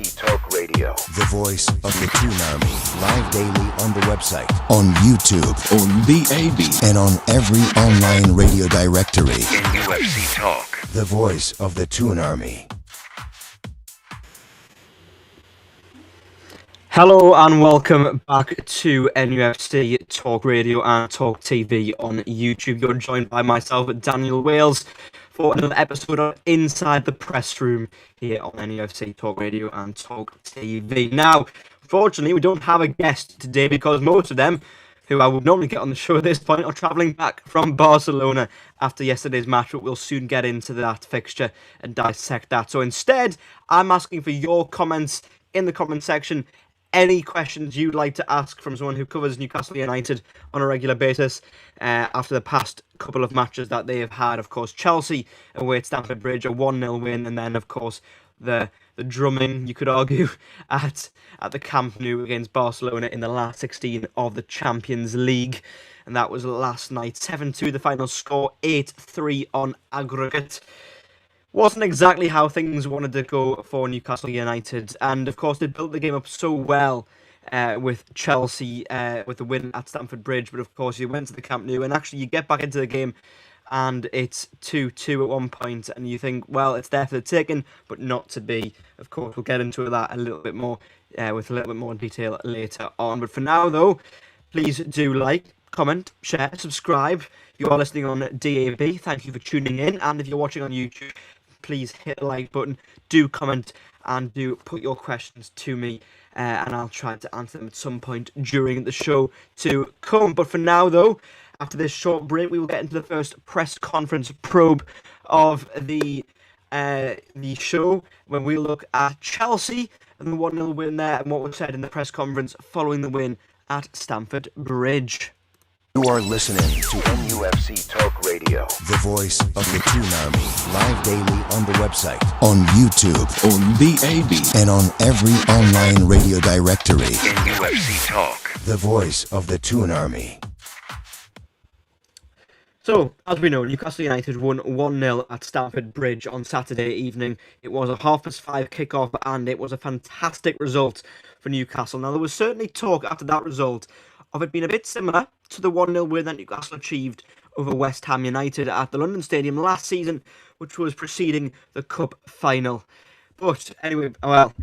NUFC Talk Radio. The voice of the Toon Army. Live daily on the website, on YouTube, on the AB, and on every online radio directory. NUFC Talk. The voice of the Toon Army. Hello and welcome back to NUFC Talk Radio and Talk TV on YouTube. You're joined by myself, Daniel Wales, for another episode of Inside the Press Room here on NUFC Talk Radio and Talk TV. Now, unfortunately, we don't have a guest today because most of them, who I would normally get on the show at this point, are travelling back from Barcelona after yesterday's match, but we'll soon get into that fixture and dissect that. So instead, I'm asking for your comments in the comment section. Any questions you'd like to ask from someone who covers Newcastle United on a regular basis after the past couple of matches that they have had. Of course, Chelsea away at Stamford Bridge, a 1-0 win, and then, of course, the drumming, you could argue, at the Camp Nou against Barcelona in the last 16 of the Champions League. And that was last night, 7-2 the final score, 8-3 on aggregate. Wasn't exactly how things wanted to go for Newcastle United, and of course they built the game up so well with Chelsea with the win at Stamford Bridge, but of course you went to the Camp Nou and actually you get back into the game and it's 2-2 at one point and you think, well, it's there for the taking, but not to be. Of course we'll get into that a little bit more with a little bit more detail later on, but for now though, please do like, comment, share, subscribe. You are listening on DAB, thank you for tuning in, and if you're watching on YouTube, please hit the like button, do comment, and do put your questions to me, and I'll try to answer them at some point during the show to come. But for now, though, after this short break, we will get into the first press conference probe of the show, when we look at Chelsea and the 1-0 win there, and what was said in the press conference following the win at Stamford Bridge. You are listening to NUFC Talk Radio. the voice of the Toon Army. Live daily on the website, on YouTube, On the AB, and on every online radio directory. NUFC Talk. The voice of the Toon Army. So, as we know, Newcastle United won 1-0 at Stamford Bridge on Saturday evening. It was a 5:30 kickoff and it was a fantastic result for Newcastle. Now, there was certainly talk after that result of it being a bit similar to the 1-0 win that Newcastle achieved over West Ham United at the London Stadium last season, which was preceding the Cup final. But anyway, well,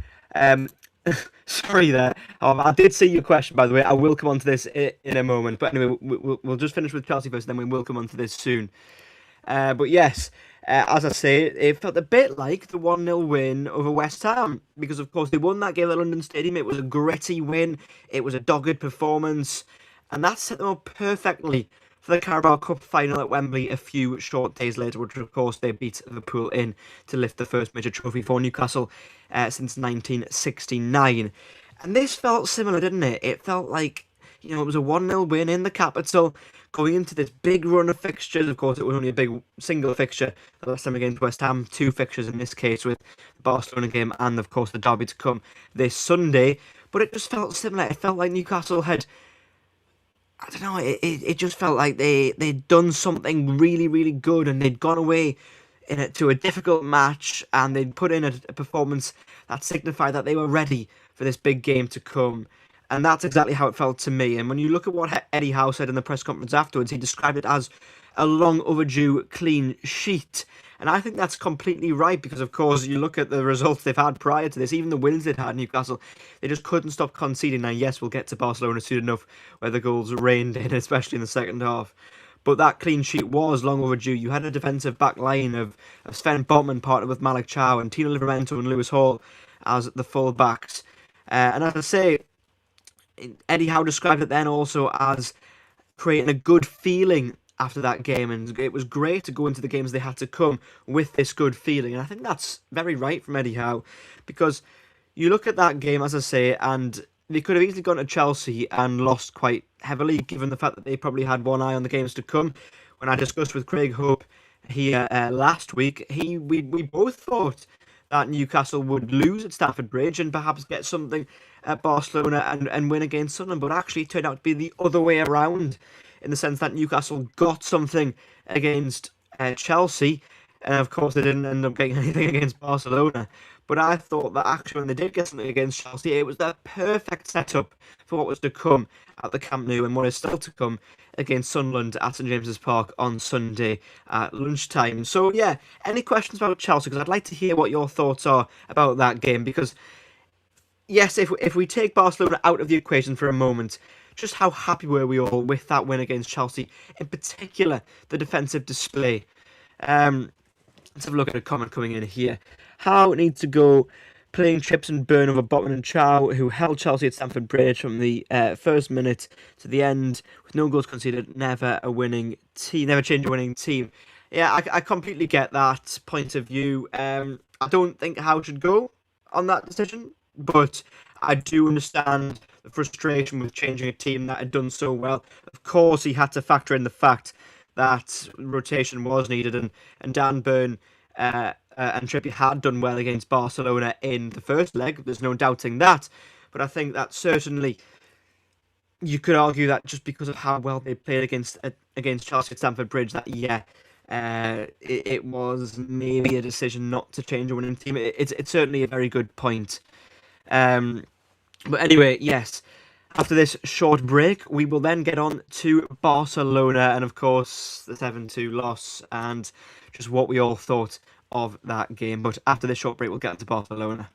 sorry there. I did see your question, by the way. I will come on to this in a moment. But anyway, we'll just finish with Chelsea first, then we will come on to this soon. But yes, as I say, it felt a bit like the 1-0 win over West Ham, because of course they won that game at London Stadium. It was a gritty win, it was a dogged performance, and that set them up perfectly for the Carabao Cup final at Wembley a few short days later, which of course they beat Liverpool in to lift the first major trophy for Newcastle since 1969. And this felt similar, didn't it? It felt like, you know, it was a 1-0 win in the capital, going into this big run of fixtures. Of course, it was only a big single fixture the last time against West Ham, 2 fixtures in this case with the Barcelona game and, of course, the derby to come this Sunday. But it just felt similar. It felt like Newcastle had, I don't know, it just felt like they'd done something really, really good and they'd gone away to a difficult match and they'd put in a performance that signified that they were ready for this big game to come. And that's exactly how it felt to me. And when you look at what Eddie Howe said in the press conference afterwards, he described it as a long overdue clean sheet. And I think that's completely right, because of course you look at the results they've had prior to this, even the wins they'd had, Newcastle, they just couldn't stop conceding. Now yes, we'll get to Barcelona soon enough, where the goals rained in, especially in the second half. But that clean sheet was long overdue. You had a defensive back line of Sven Botman partnered with Malik Chow and Tino Livramento and Lewis Hall as the full backs. And as I say, Eddie Howe described it then also as creating a good feeling after that game, and it was great to go into the games they had to come with this good feeling. And I think that's very right from Eddie Howe, because you look at that game, as I say, and they could have easily gone to Chelsea and lost quite heavily, given the fact that they probably had one eye on the games to come. When I discussed with Craig Hope here last week, we both thought that Newcastle would lose at Stamford Bridge and perhaps get something at Barcelona and win against Sunderland, but actually it turned out to be the other way around, in the sense that Newcastle got something against Chelsea, and of course they didn't end up getting anything against Barcelona. But I thought that actually when they did get something against Chelsea, it was the perfect setup for what was to come at the Camp Nou and what is still to come against Sunderland at St James's Park on Sunday at lunchtime. So yeah, any questions about Chelsea? Because I'd like to hear what your thoughts are about that game. Because yes, if we take Barcelona out of the equation for a moment, just how happy were we all with that win against Chelsea? In particular, the defensive display. Let's have a look at a comment coming in here. How it needs to go, playing chips and burn over Botman and Chow, who held Chelsea at Stamford Bridge from the first minute to the end, with no goals conceded, never a winning team, never change a winning team. Yeah, I completely get that point of view. I don't think Howe should go on that decision, but I do understand the frustration with changing a team that had done so well. Of course, he had to factor in the fact that rotation was needed, and Dan Burn and Trippier had done well against Barcelona in the first leg. There's no doubting that. But I think that certainly you could argue that just because of how well they played against Chelsea at Stamford Bridge, that it was maybe a decision not to change a winning team. It's certainly a very good point. But anyway, yes. After this short break, we will then get on to Barcelona and, of course, the 7-2 loss and just what we all thought of that game. But after this short break, we'll get to Barcelona.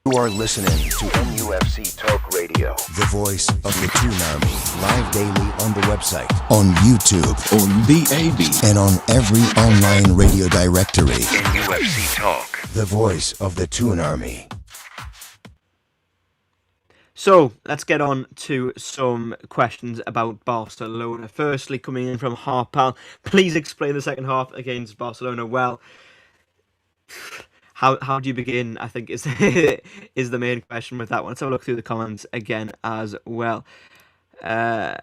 You are listening to NUFC Talk Radio. the voice of the Toon Army, live daily on the website, on YouTube, On BAB. and on every online radio directory. NUFC Talk. The voice of the Toon Army. So, let's get on to some questions about Barcelona. Firstly, coming in from Harpal, please explain the second half against Barcelona well. How do you begin, I think, is is the main question with that one. Let's have a look through the comments again as well. Sorry,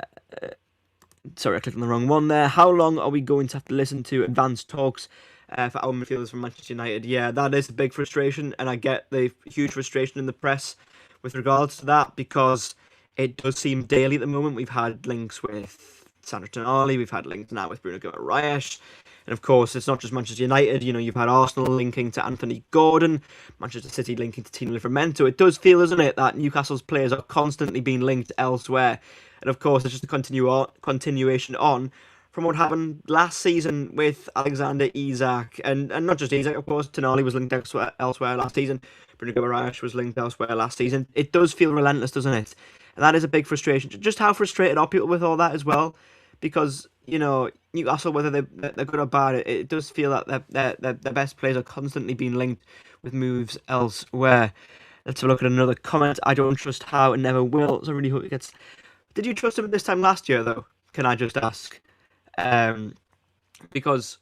I clicked on the wrong one there. How long are we going to have to listen to advanced talks for our midfielders from Manchester United? Yeah, that is a big frustration, and I get the huge frustration in the press with regards to that, because it does seem daily at the moment. We've had links with Sandro Tonali, we've had links now with Bruno Guimaraes, and of course it's not just Manchester United. You know, you've had Arsenal linking to Anthony Gordon, Manchester City linking to Tino Livramento. It does feel, doesn't it, that Newcastle's players are constantly being linked elsewhere, and of course it's just a continuation on from what happened last season with Alexander Isak, and not just Isak, of course. Tonali was linked elsewhere last season. Bruno Guimaraes was linked elsewhere last season. It does feel relentless, doesn't it? And that is a big frustration. Just how frustrated are people with all that as well? Because, you know, Newcastle, whether they're good or bad, it does feel that their best players are constantly being linked with moves elsewhere. Let's have a look at another comment. I don't trust Howe and never will, so I really hope it gets... Did you trust him this time last year, though? Can I just ask? Because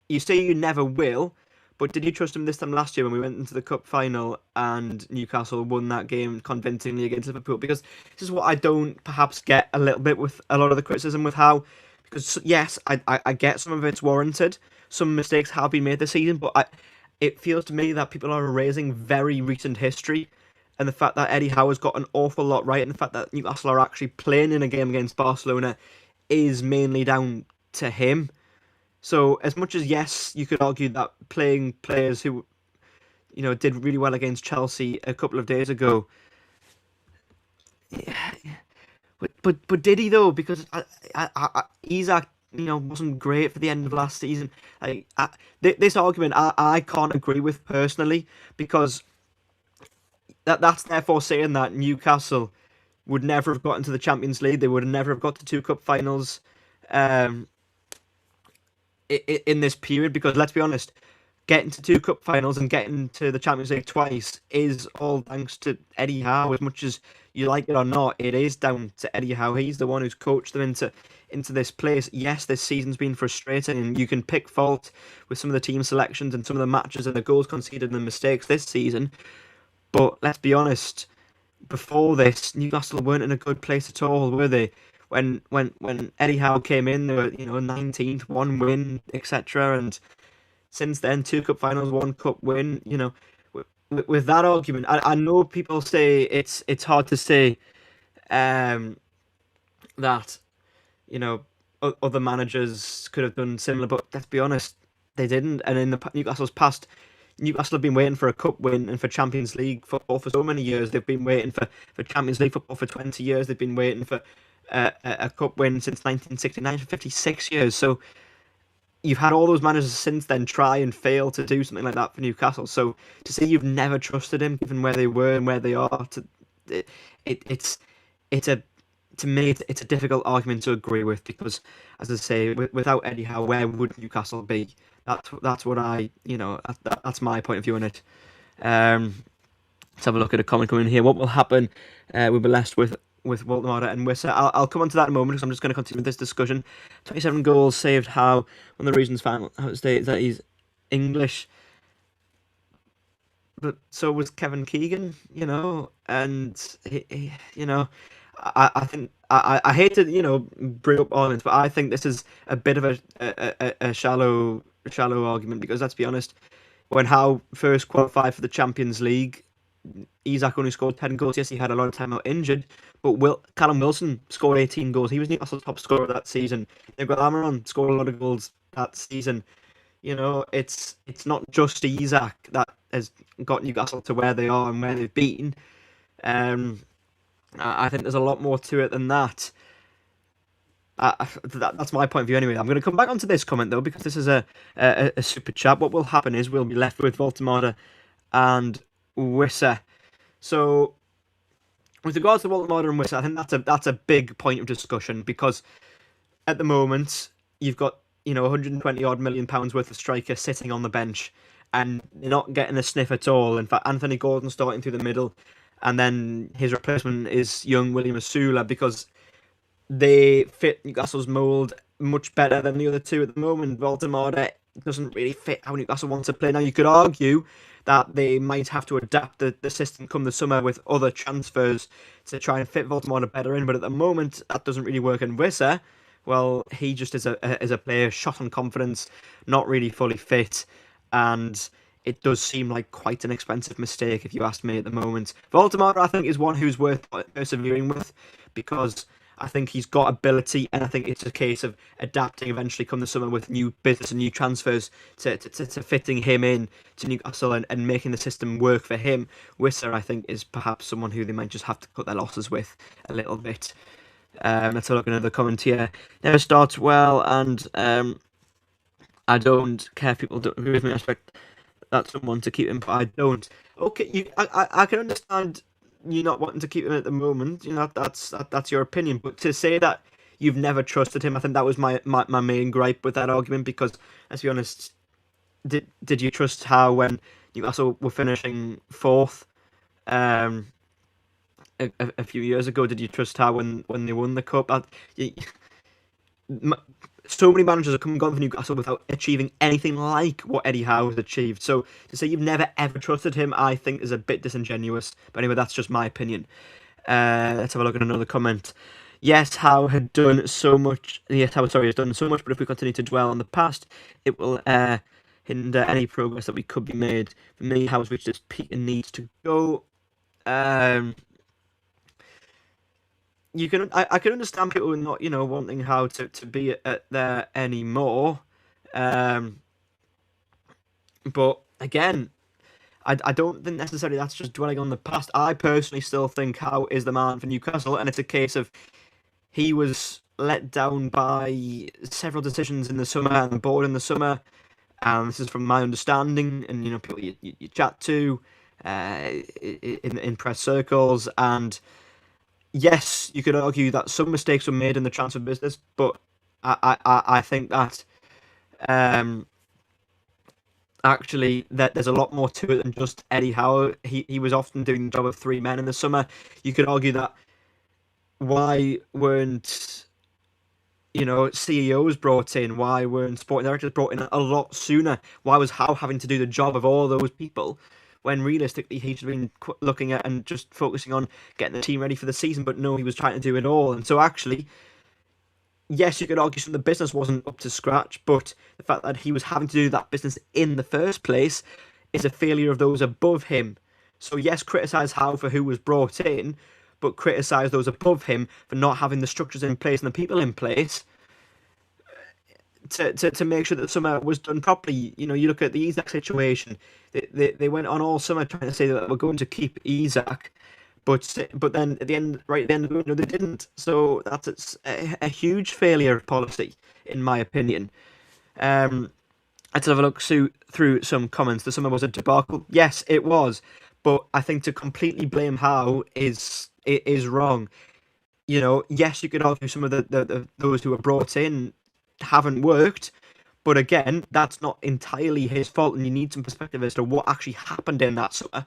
you say you never will, but did you trust him this time last year when we went into the cup final and Newcastle won that game convincingly against Liverpool? Because this is what I don't perhaps get a little bit with a lot of the criticism with Howe. Because yes, I get some of it's warranted. Some mistakes have been made this season, but it feels to me that people are erasing very recent history, and the fact that Eddie Howe has got an awful lot right, and the fact that Newcastle are actually playing in a game against Barcelona is mainly down to him. So as much as, yes, you could argue that playing players who, you know, did really well against Chelsea a couple of days ago, yeah, but did he though? Because Isak, you know, wasn't great for the end of last season. This argument I can't agree with personally, because that's therefore saying that Newcastle would never have gotten to the Champions League. They would never have got to two cup finals in this period, because let's be honest, getting to two cup finals and getting to the Champions League twice is all thanks to Eddie Howe. As much as you like it or not, it is down to Eddie Howe. He's the one who's coached them into this place. Yes, this season's been frustrating, and you can pick fault with some of the team selections and some of the matches and the goals conceded and the mistakes this season, but let's be honest, before this, Newcastle weren't in a good place at all, were they? When Eddie Howe came in, they were, you know, 19th, one win, etc. And since then, two cup finals, one cup win. You know, with that argument, I know people say it's hard to say that, you know, other managers could have done similar, but let's be honest, they didn't. And in Newcastle's past, Newcastle have been waiting for a cup win and for Champions League football for so many years. They've been waiting for Champions League football for 20 years. They've been waiting for a cup win since 1969 for 56 years. So you've had all those managers since then try and fail to do something like that for Newcastle. So to say you've never trusted him, given where they were and where they are, it's to me, it's a difficult argument to agree with, because, as I say, without Eddie Howe, where would Newcastle be? That's what that's my point of view on it. Let's have a look at a comment coming in here. What will happen? We'll be left with Waldemar and Wissa. I'll come on to that in a moment, because I'm just going to continue with this discussion. 27 goals saved. Howe. One of the reasons how it states that he's English, but so was Kevin Keegan, and I think I hate to bring up arguments, but I think this is a bit of a shallow argument, because let's be honest, when Howe first qualified for the Champions League, Isak only scored 10 goals. Yes, he had a lot of time out injured, but Callum Wilson scored 18 goals. He was Newcastle's top scorer that season. They've got Amaron scored a lot of goals that season. It's not just Isak that has got Newcastle to where they are and where they've been. I think there's a lot more to it than that. That's my point of view anyway. I'm going to come back onto this comment though, because this is a super chat. What will happen is we'll be left with Voltemada and Wissa. So with regards to Voltemada and Wissa, I think that's a big point of discussion, because at the moment you've got 120 odd million pounds worth of striker sitting on the bench, and they're not getting a sniff at all. In fact, Anthony Gordon starting through the middle, and then his replacement is young William Asula, because they fit Newcastle's mould much better than the other two at the moment. Voltemada doesn't really fit how Newcastle wants to play. Now, you could argue that they might have to adapt the system come the summer with other transfers to try and fit Voltemada better in, but at the moment that doesn't really work. And Wissa, well, he just is a player shot on confidence, not really fully fit, and it does seem like quite an expensive mistake if you ask me at the moment. Voltemada, I think, is one who's worth persevering with, because I think he's got ability, and I think it's a case of adapting eventually come the summer with new business and new transfers to fitting him in to Newcastle and making the system work for him. Wissa, I think, is perhaps someone who they might just have to cut their losses with a little bit. Let's have a look at another comment here. Never starts well, and I don't care if people don't agree with me. I expect that someone to keep him, but I don't. Okay, I can understand you not wanting to keep him at the moment. That's your opinion. But to say that you've never trusted him, I think that was my main gripe with that argument. Because let's be honest, did you trust Howe when Newcastle were finishing fourth? A few years ago, did you trust Howe when they won the cup? So many managers have come and gone for Newcastle without achieving anything like what Eddie Howe has achieved. So to say you've never ever trusted him, I think, is a bit disingenuous. But anyway, that's just my opinion. Let's have a look at another comment. Yes, Howe had done so much. Yes, Howe, sorry, has done so much. But if we continue to dwell on the past, it will hinder any progress that we could be made. For me, Howe's reached its peak and needs to go. I can understand people not, wanting Howe to be there anymore. But again, I don't think necessarily that's just dwelling on the past. I personally still think Howe is the man for Newcastle, and it's a case of he was let down by several decisions in the summer and the board in the summer. And this is from my understanding, and people you chat to in press circles, and yes, you could argue that some mistakes were made in the transfer business, but I think that actually that there's a lot more to it than just Eddie Howe. He was often doing the job of three men in the summer. You could argue that why weren't CEOs brought in? Why weren't sporting directors brought in a lot sooner? Why was Howe having to do the job of all those people, when realistically he should have been looking at and just focusing on getting the team ready for the season? But no, he was trying to do it all. And so actually, yes, you could argue some of the business wasn't up to scratch, but the fact that he was having to do that business in the first place is a failure of those above him. So yes, criticise Howe for who was brought in, but criticise those above him for not having the structures in place and the people in place to make sure that the summer was done properly. You know, you look at the Isak situation. They went on all summer trying to say that we're going to keep Isak, but then at the end, right at the end of the window, they didn't. So that's a huge failure of policy, in my opinion. Let's have a look through some comments. The summer was a debacle. Yes, it was, but I think to completely blame Howe is wrong. You know, yes, you could argue some of those who were brought in haven't worked, but again, that's not entirely his fault, and you need some perspective as to what actually happened in that summer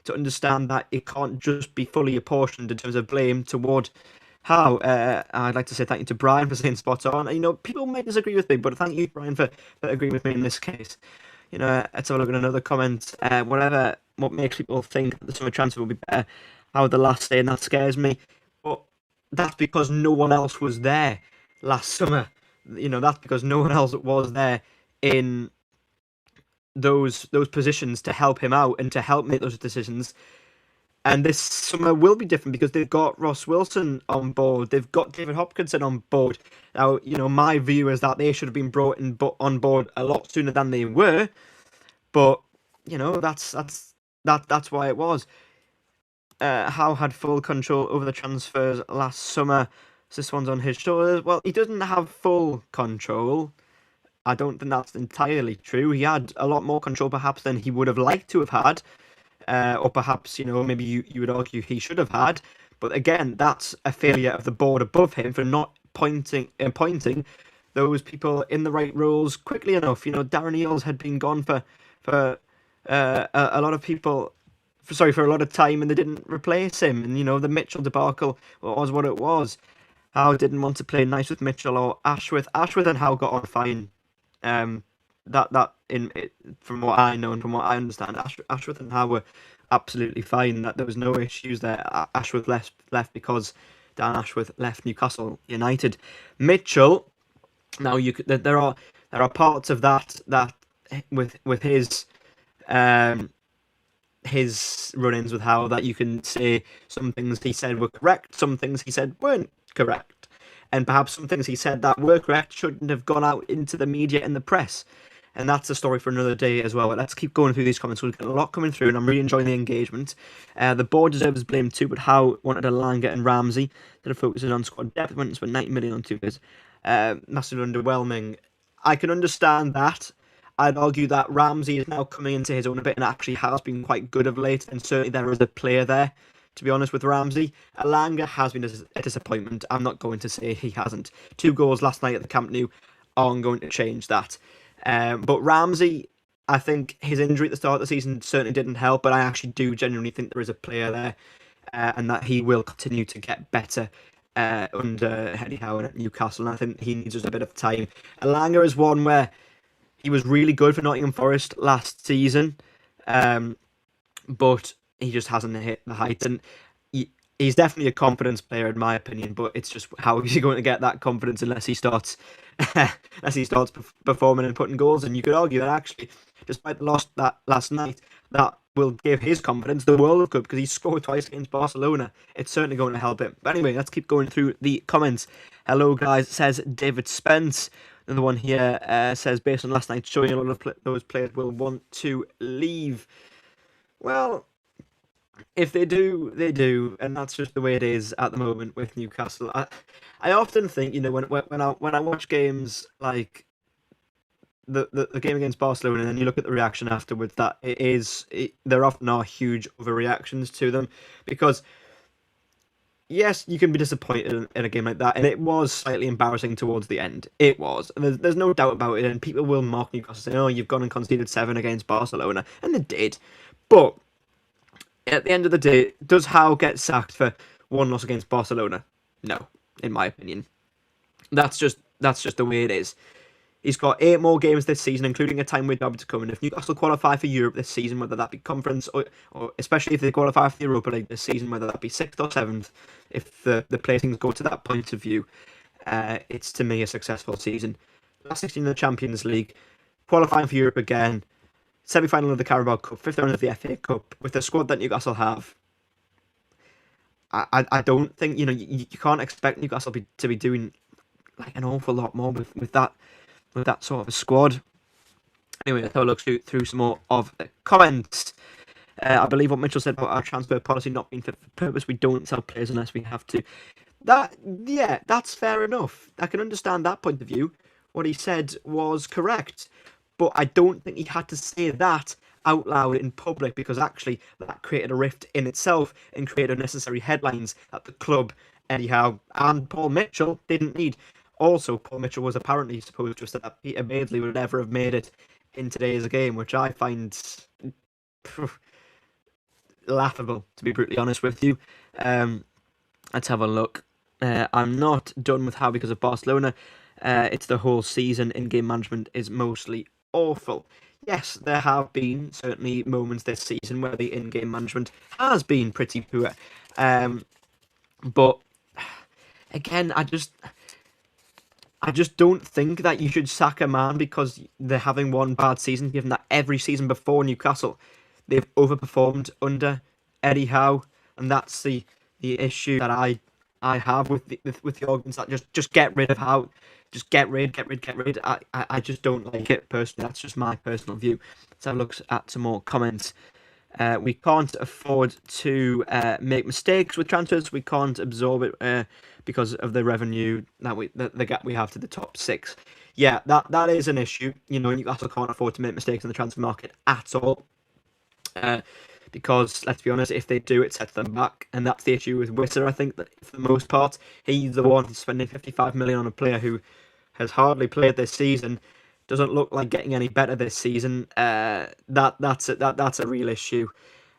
to understand that it can't just be fully apportioned in terms of blame toward Howe. I'd like to say thank you to Brian for saying spot on. You know, people may disagree with me, but thank you, Brian, for agreeing with me in this case. You know, let's have a look at another comment. What makes people think that the summer transfer will be better? How the last day, and that scares me. But that's because no one else was there last summer. You know, that's because no one else was there in those positions to help him out and to help make those decisions. And this summer will be different because they've got Ross Wilson on board. They've got David Hopkinson on board. Now, you know, my view is that they should have been brought on board a lot sooner than they were. But, you know, that's why it was. Howe had full control over the transfers last summer. So this one's on his shoulders. Well, he doesn't have full control. I don't think that's entirely true. He had a lot more control perhaps than he would have liked to have had. Or perhaps, you know, maybe you would argue he should have had. But again, that's a failure of the board above him for not appointing those people in the right roles quickly enough. You know, Darren Eales had been gone for a lot of people... for a lot of time, and they didn't replace him. And, you know, the Mitchell debacle was what it was. Howe didn't want to play nice with Mitchell or Ashworth. Ashworth and Howe got on fine. From what I know and from what I understand, Ashworth and Howe were absolutely fine. That there was no issues there. Ashworth left because Dan Ashworth left Newcastle United. Mitchell, now there are parts of that with his run-ins with Howe that you can say some things he said were correct, some things he said weren't correct, and perhaps some things he said that were correct shouldn't have gone out into the media and the press. And that's a story for another day as well. But let's keep going through these comments. We've got a lot coming through, and I'm really enjoying the engagement. The board deserves blame too, but Howe wanted Alanga and Ramsey that are focusing on squad depth, went and spent 90 million on 2 years. Massively underwhelming. I can understand that. I'd argue that Ramsey is now coming into his own a bit and actually has been quite good of late, and certainly there is a player there, to be honest, with Ramsey. Alanga has been a disappointment. I'm not going to say he hasn't. 2 goals last night at the Camp Nou aren't going to change that. But Ramsey, I think his injury at the start of the season certainly didn't help, but I actually do genuinely think there is a player there, and that he will continue to get better under Eddie Howe at Newcastle, and I think he needs just a bit of time. Alanga is one where he was really good for Nottingham Forest last season, but he just hasn't hit the heights, and he's definitely a confidence player in my opinion, but it's just how is he going to get that confidence unless he starts performing and putting goals? And you could argue that actually, despite the loss that last night, that will give his confidence the world of good because he scored twice against Barcelona. It's certainly going to help him. But anyway, let's keep going through the comments. Hello guys, says David Spence. Another one here says, based on last night showing, a lot of those players will want to leave. Well, if they do, they do, and that's just the way it is at the moment with Newcastle. I often think, you know, when I watch games like the game against Barcelona, and then you look at the reaction afterwards, that there often are huge overreactions to them, because yes, you can be disappointed in a game like that, and it was slightly embarrassing towards the end. It was. And there's no doubt about it, and people will mock Newcastle, saying, oh, you've gone and conceded 7 against Barcelona, and they did. But at the end of the day, does Howe get sacked for 1 loss against Barcelona? No, in my opinion. That's just the way it is. He's got 8 more games this season, including a time-away derby to come. And if Newcastle qualify for Europe this season, whether that be conference or especially if they qualify for the Europa League this season, whether that be 6th or 7th, if the placings go to that point of view, it's to me a successful season. Last 16 in the Champions League, qualifying for Europe again, semi-final of the Carabao Cup, 5th round of the FA Cup, with the squad that Newcastle have. I don't think, you know, you can't expect Newcastle to be doing like an awful lot more with with that sort of a squad. Anyway, let's have a look through some more of the comments. I believe what Mitchell said about our transfer policy not being fit for purpose. We don't sell players unless we have to. That's fair enough. I can understand that point of view. What he said was correct. But I don't think he had to say that out loud in public, because actually that created a rift in itself and created unnecessary headlines that the club, Eddie Howe and Paul Mitchell didn't need. Also, Paul Mitchell was apparently supposed to have said that Peter Madeley would never have made it in today's game, which I find laughable, to be brutally honest with you. Let's have a look. I'm not done with Howe because of Barcelona. It's the whole season. In-game management is mostly awful. Yes, there have been certainly moments this season where the in-game management has been pretty poor. But again, I just don't think that you should sack a man because they're having one bad season, given that every season before Newcastle they've overperformed under Eddie Howe, and that's the issue that I have with the arguments that just get rid of Howe. Just get rid. I just don't like it personally. That's just my personal view. Let's have a look at some more comments. We can't afford to make mistakes with transfers. We can't absorb it because of the revenue that the gap we have to the top six. Yeah, that is an issue. You know, Newcastle can't afford to make mistakes in the transfer market at all. Because, let's be honest, if they do, it sets them back. And that's the issue with Witter, I think, that for the most part, he's the one who's spending 55 million on a player who has hardly played this season, doesn't look like getting any better this season. That's a real issue.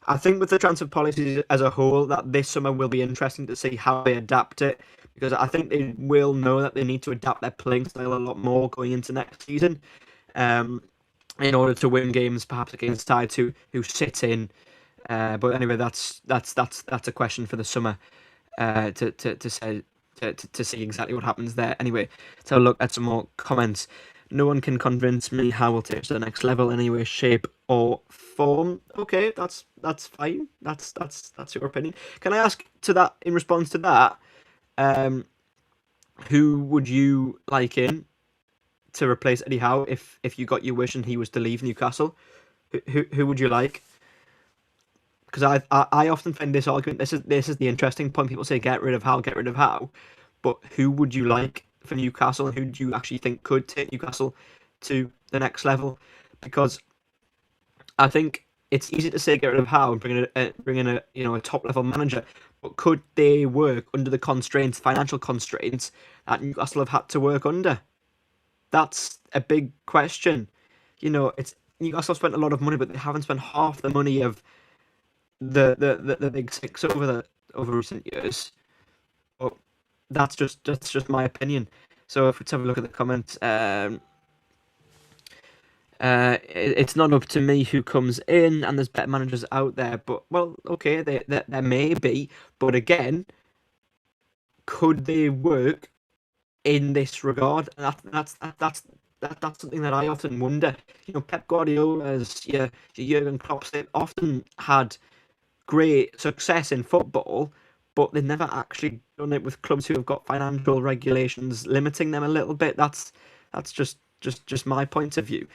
I think with the transfer policies as a whole, that this summer will be interesting to see how they adapt it, because I think they will know that they need to adapt their playing style a lot more going into next season, in order to win games, perhaps against sides who sit in. But anyway, that's a question for the summer to see exactly what happens there. Anyway, let's have a look at some more comments. No one can convince me how we'll take to the next level in any way, shape, or form. Okay, that's fine. That's your opinion. Can I ask in response to that, who would you like in to replace Eddie Howe if you got your wish and he was to leave Newcastle? Who would you like? Because I often find this argument, this is the interesting point. People say get rid of Howe, but who would you like for Newcastle, and who do you actually think could take Newcastle to the next level? Because I think it's easy to say get rid of Howe and bring in a top level manager, but could they work under the financial constraints that Newcastle have had to work under? That's a big question. You know, Newcastle spent a lot of money, but they haven't spent half the money of the big six over recent years. But that's just my opinion. So if we have a look at the comments, it's not up to me who comes in, and there's better managers out there. But well, okay, there may be, but again, could they work in this regard? That's something that I often wonder. You know, Pep Guardiola's, your Jurgen Klopp's, they've often had great success in football, but they've never actually done it with clubs who have got financial regulations limiting them a little bit. That's just my point of view.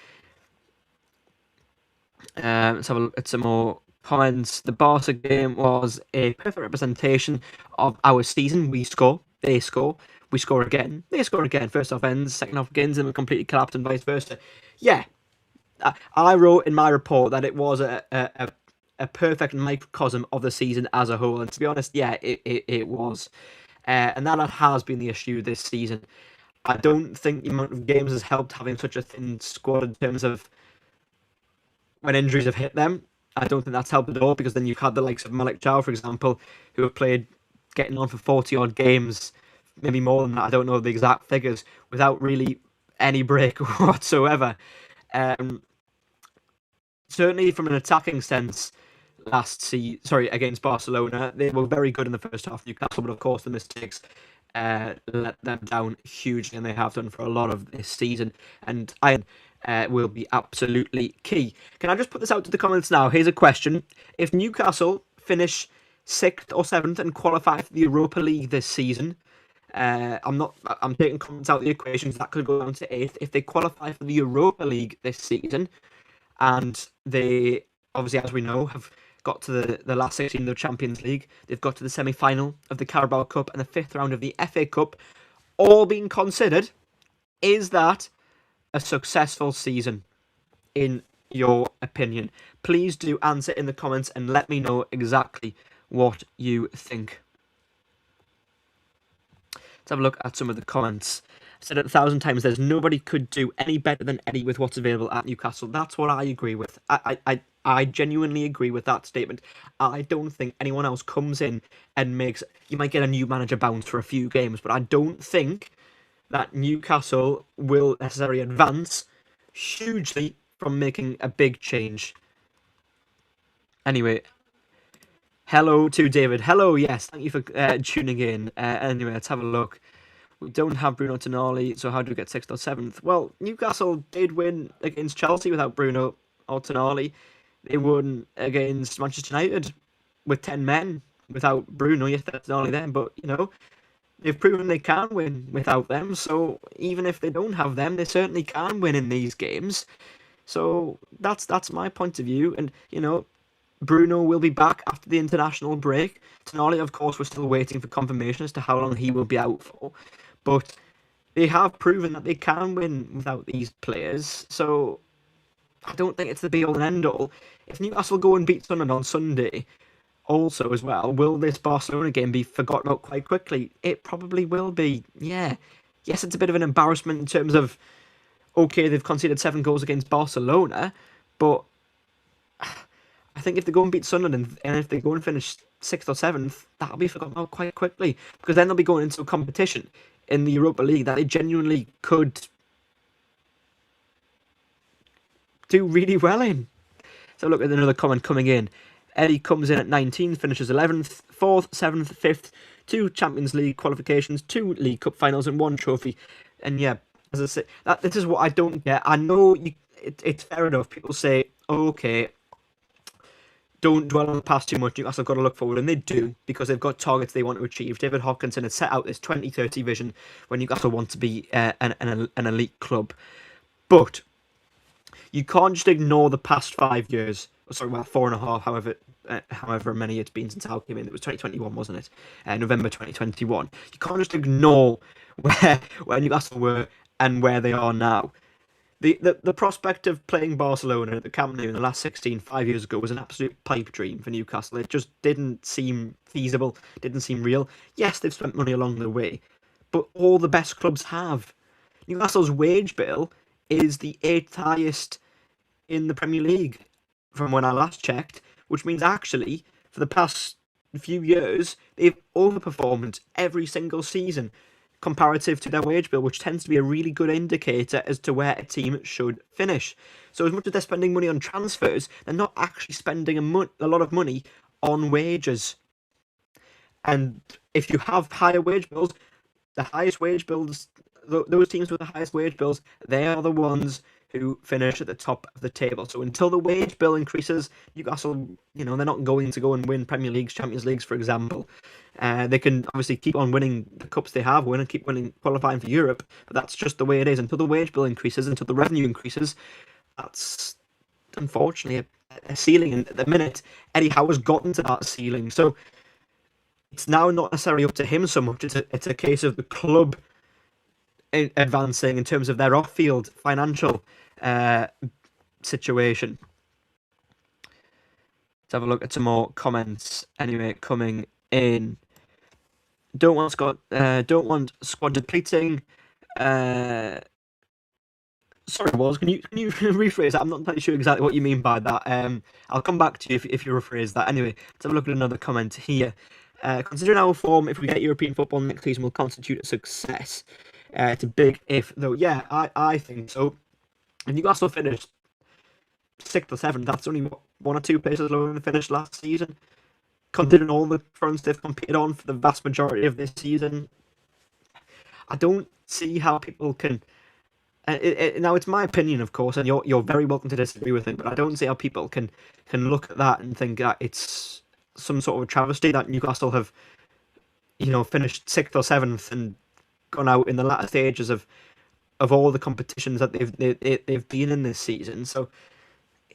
Let's have a look at some more comments. The Barca game was a perfect representation of our season. We score, they score, we score again, they score again. First half ends, second half begins, and we completely collapsed, and vice versa. Yeah, I wrote in my report that it was a perfect microcosm of the season as a whole, and to be honest, yeah, it was, and that has been the issue this season. I don't think the amount of games has helped having such a thin squad in terms of when injuries have hit them. I don't think that's helped at all, because then you've had the likes of Malik Chow, for example, who have played getting on for 40 odd games, maybe more than that, I don't know the exact figures, without really any break whatsoever. Certainly from an attacking sense, against Barcelona, they were very good in the first half, Newcastle, but of course the mistakes let them down hugely, and they have done for a lot of this season, and will be absolutely key. Can I just put this out to the comments now? Here's a question. If Newcastle finish 6th or 7th and qualify for the Europa League this season, I'm taking comments out of the equations. That could go down to 8th. If they qualify for the Europa League this season, and they obviously, as we know, have got to the last 16 of the Champions League, they've got to the semi-final of the Carabao Cup and the 5th round of the FA Cup, all being considered, is that a successful season in your opinion? Please do answer in the comments and let me know exactly what you think. Let's have a look at some of the comments. I've said it 1,000 times, there's nobody could do any better than Eddie with what's available at Newcastle. That's what I agree with. I genuinely agree with that statement. I don't think anyone else comes in and makes... You might get a new manager bounce for a few games, but I don't think that Newcastle will necessarily advance hugely from making a big change. Anyway, hello to David. Hello, yes, thank you for tuning in. Anyway, let's have a look. We don't have Bruno Tonali, so how do we get 6th or 7th? Well, Newcastle did win against Chelsea without Bruno or Tonali. They won against Manchester United with 10 men without Bruno. Yes, that's Tonali then, but, you know, they've proven they can win without them, so even if they don't have them, they certainly can win in these games. So that's my point of view, and, you know, Bruno will be back after the international break. Tonali, of course, we're still waiting for confirmation as to how long he will be out for, but they have proven that they can win without these players, so I don't think it's the be-all and end-all. If Newcastle go and beat Sunderland on Sunday, also as well, will this Barcelona game be forgotten about quite quickly? It probably will be, yeah. Yes, it's a bit of an embarrassment in terms of, okay, they've conceded 7 goals against Barcelona, but I think if they go and beat Sunderland, and if they go and finish 6th or 7th, that'll be forgotten about quite quickly, because then they'll be going into a competition in the Europa League that they genuinely could do really well in. So look at another comment coming in. Eddie comes in at 19th, finishes 11th, 4th, 7th, 5th, 2 Champions League qualifications, 2 League Cup finals, and 1 trophy. And yeah, as I say, this is what I don't get. I know it's fair enough. People say, oh, okay, don't dwell on the past too much. Newcastle have got to look forward, and they do, because they've got targets they want to achieve. David Hopkinson has set out this 2030 vision when Newcastle want to be an elite club. But you can't just ignore the past 5 years. Sorry, well, 4.5, however many it's been since Howe came in. It was 2021, wasn't it? November 2021. You can't just ignore where Newcastle were and where they are now. The prospect of playing Barcelona at the Camp Nou in the last 16, 5 years ago, was an absolute pipe dream for Newcastle. It just didn't seem feasible, didn't seem real. Yes, they've spent money along the way, but all the best clubs have. Newcastle's wage bill is the 8th highest in the Premier League from when I last checked, which means actually, for the past few years, they've overperformed every single season comparative to their wage bill, which tends to be a really good indicator as to where a team should finish. So as much as they're spending money on transfers, they're not actually spending a lot of money on wages. And if you have higher wage bills, the highest wage bills, those teams with the highest wage bills, they are the ones who finish at the top of the table. So until the wage bill increases, Newcastle, you know, they're not going to go and win Premier Leagues, Champions Leagues, for example. They can obviously keep on winning the cups they have won and keep qualifying for Europe, but that's just the way it is. Until the wage bill increases, until the revenue increases, that's unfortunately a ceiling. And at the minute, Eddie Howe has gotten to that ceiling. So it's now not necessarily up to him so much. It's a case of the club advancing in terms of their off-field financial situation. Let's have a look at some more comments. Anyway, coming in. Don't want squad depleting. Sorry, Walls, can you rephrase that? I'm not entirely sure exactly what you mean by that. I'll come back to you if you rephrase that. Anyway, let's have a look at another comment here. Considering our form, if we get European football next season, will constitute a success. It's a big if, though. Yeah, I think so. If Newcastle finished 6th or 7th, that's only 1 or 2 places lower than they finished last season. Considering all the fronts they've competed on for the vast majority of this season, I don't see how people can. Now, it's my opinion, of course, and you're very welcome to disagree with it, but I don't see how people can look at that and think that it's some sort of travesty that Newcastle have, you know, finished 6th or 7th and gone out in the latter stages of all the competitions that they've been in this season. So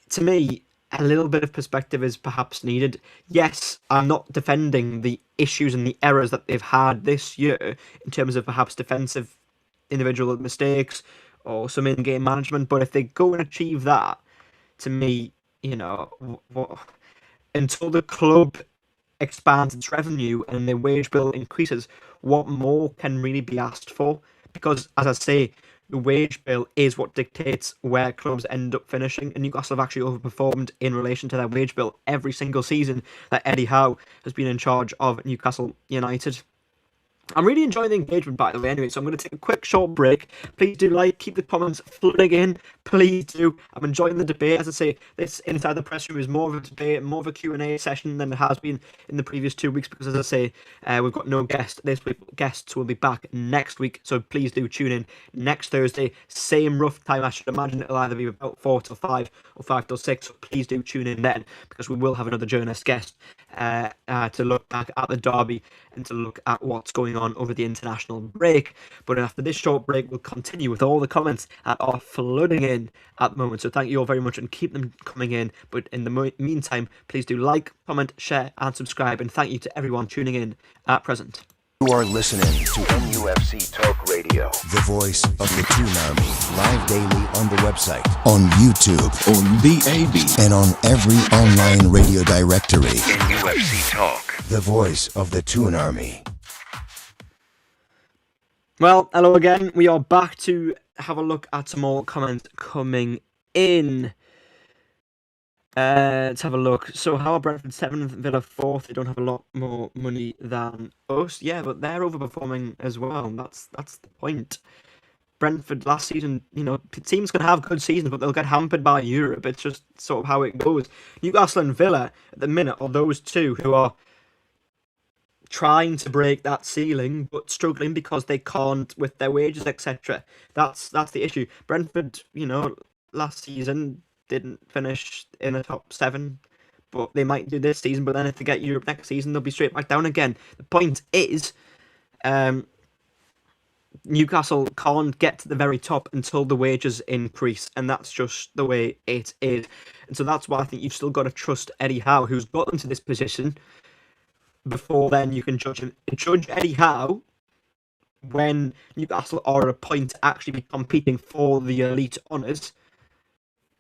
to me, a little bit of perspective is perhaps needed. Yes, I'm not defending the issues and the errors that they've had this year in terms of perhaps defensive individual mistakes or some in-game management, but if they go and achieve that, to me, until the club expands its revenue and their wage bill increases, what more can really be asked for? Because, as I say, the wage bill is what dictates where clubs end up finishing, and Newcastle have actually overperformed in relation to their wage bill every single season that Eddie Howe has been in charge of Newcastle United. I'm really enjoying the engagement, by the way, anyway, so I'm going to take a quick short break. Please do keep the comments flooding in. Please do. I'm enjoying the debate. As I say, this Inside the Press Room is more of a debate, more of a Q&A session than it has been in the previous 2 weeks, because, as I say, we've got no guest this week. Guests will be back next week, so please do tune in next Thursday. Same rough time. I should imagine it'll either be about 4 till 5 or 5 till 6, so please do tune in then, because we will have another journalist guest to look back at the derby and to look at what's going on over the international break. But after this short break, we'll continue with all the comments that are flooding in at the moment. So thank you all very much and keep them coming in. But in the meantime, please do like, comment, share and subscribe. And thank you to everyone tuning in at present. You are listening to NUFC Talk Radio. the voice of the Toon Army, live daily on the website, on YouTube, on BAB, and on every online radio directory. NUFC Talk. The voice of the Toon Army. Well, hello again. We are back to have a look at some more comments coming in. Let's have a look. So, how are Brentford 7th, Villa 4th? They don't have a lot more money than us. Yeah, but they're overperforming as well. That's the point. Brentford last season, teams can have good seasons, but they'll get hampered by Europe. It's just sort of how it goes. Newcastle and Villa, at the minute, are those two who are trying to break that ceiling, but struggling because they can't with their wages, etc. That's the issue. Brentford, last season didn't finish in the top 7, but they might do this season. But then if they get Europe next season, they'll be straight back down again. The point is, Newcastle can't get to the very top until the wages increase, and that's just the way it is. And so that's why I think you've still got to trust Eddie Howe, who's got into this position. Before then, you can judge him. Judge Eddie Howe when Newcastle are at a point to actually be competing for the elite honours.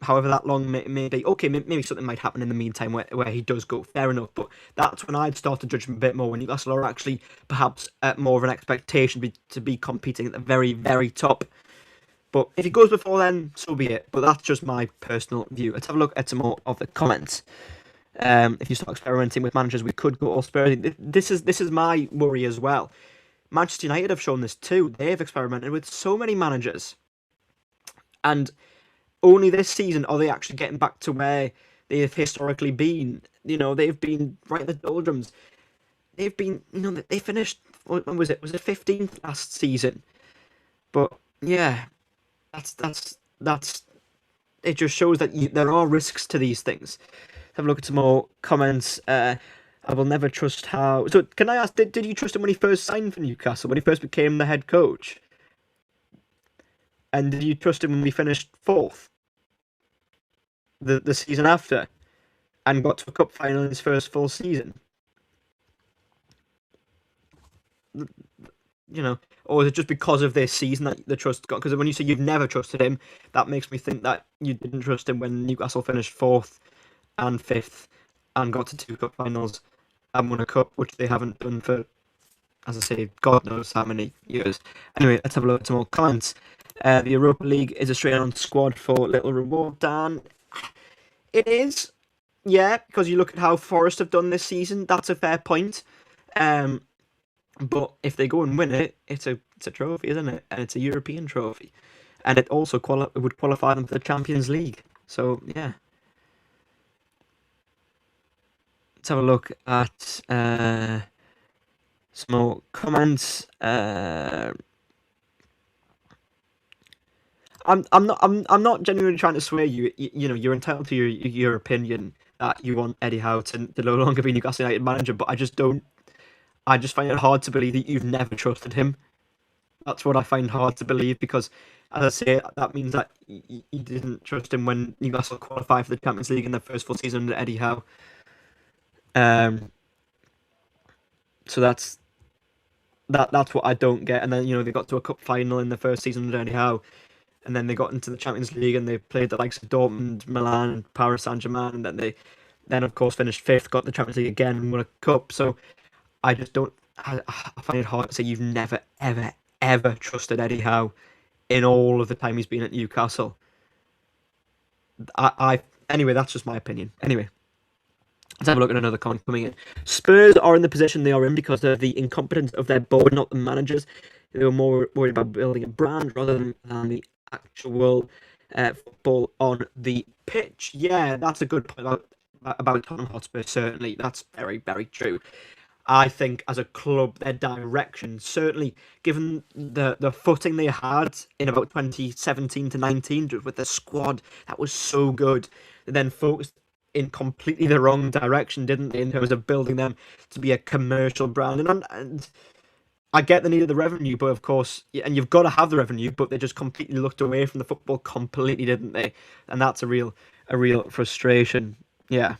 However that long may be. Okay, maybe something might happen in the meantime where he does go. Fair enough. But that's when I'd start to judge him a bit more, when Newcastle are actually perhaps at more of an expectation to be competing at the very, very top. But if he goes before then, so be it. But that's just my personal view. Let's have a look at some more of the comments. If you start experimenting with managers, we could go all Spurs. This is my worry as well. Manchester United have shown this too. They've experimented with so many managers, and only this season are they actually getting back to where they have historically been. They've been right in the doldrums. They've been, they finished. When was it? Was it 15th last season? But yeah, that's. It just shows that there are risks to these things. Have a look at some more comments. I will never trust Howe. So can I ask, did you trust him when he first signed for Newcastle, when he first became the head coach? And did you trust him when we finished 4th the season after and got to a cup final in his first full season? Or is it just because of this season that the trust got? Because when you say you've never trusted him, that makes me think that you didn't trust him when Newcastle finished 4th and 5th and got to 2 cup finals and won a cup, which they haven't done for, as I say, God knows how many years. Anyway, let's have a look at some more comments. The Europa League is a straight-on squad for little reward, Dan. It is, yeah, because you look at how Forest have done this season. That's a fair point. But if they go and win it, it's a trophy, isn't it? And it's a European trophy, and it also would qualify them for the Champions League. So yeah. Let's have a look at some more comments. I'm not genuinely trying to sway you. You're entitled to your opinion that you want Eddie Howe to no longer be Newcastle United manager, but I just find it hard to believe that you've never trusted him. That's what I find hard to believe because, as I say, that means that you didn't trust him when Newcastle qualified for the Champions League in their first full season under Eddie Howe. So that's what I don't get. And then they got to a cup final in the first season under Eddie Howe, and then they got into the Champions League and they played the likes of Dortmund, Milan, and Paris Saint-Germain, and then they of course finished fifth, got the Champions League again, and won a cup. So I just don't. I find it hard to say you've never ever trusted Eddie Howe in all of the time he's been at Newcastle. Anyway, that's just my opinion. Anyway, let's have a look at another comment coming in. Spurs are in the position they are in because of the incompetence of their board, not the managers. They were more worried about building a brand rather than the actual football on the pitch. Yeah, that's a good point about Tottenham Hotspur. Certainly, that's very, very true. I think as a club, their direction, certainly given the footing they had in about 2017 to 19, just with the squad that was so good, they then focused in completely the wrong direction, didn't they, in terms of building them to be a commercial brand. And I get the need of the revenue, but of course, and you've got to have the revenue, but they just completely looked away from the football completely, didn't they? And that's a real frustration. Yeah.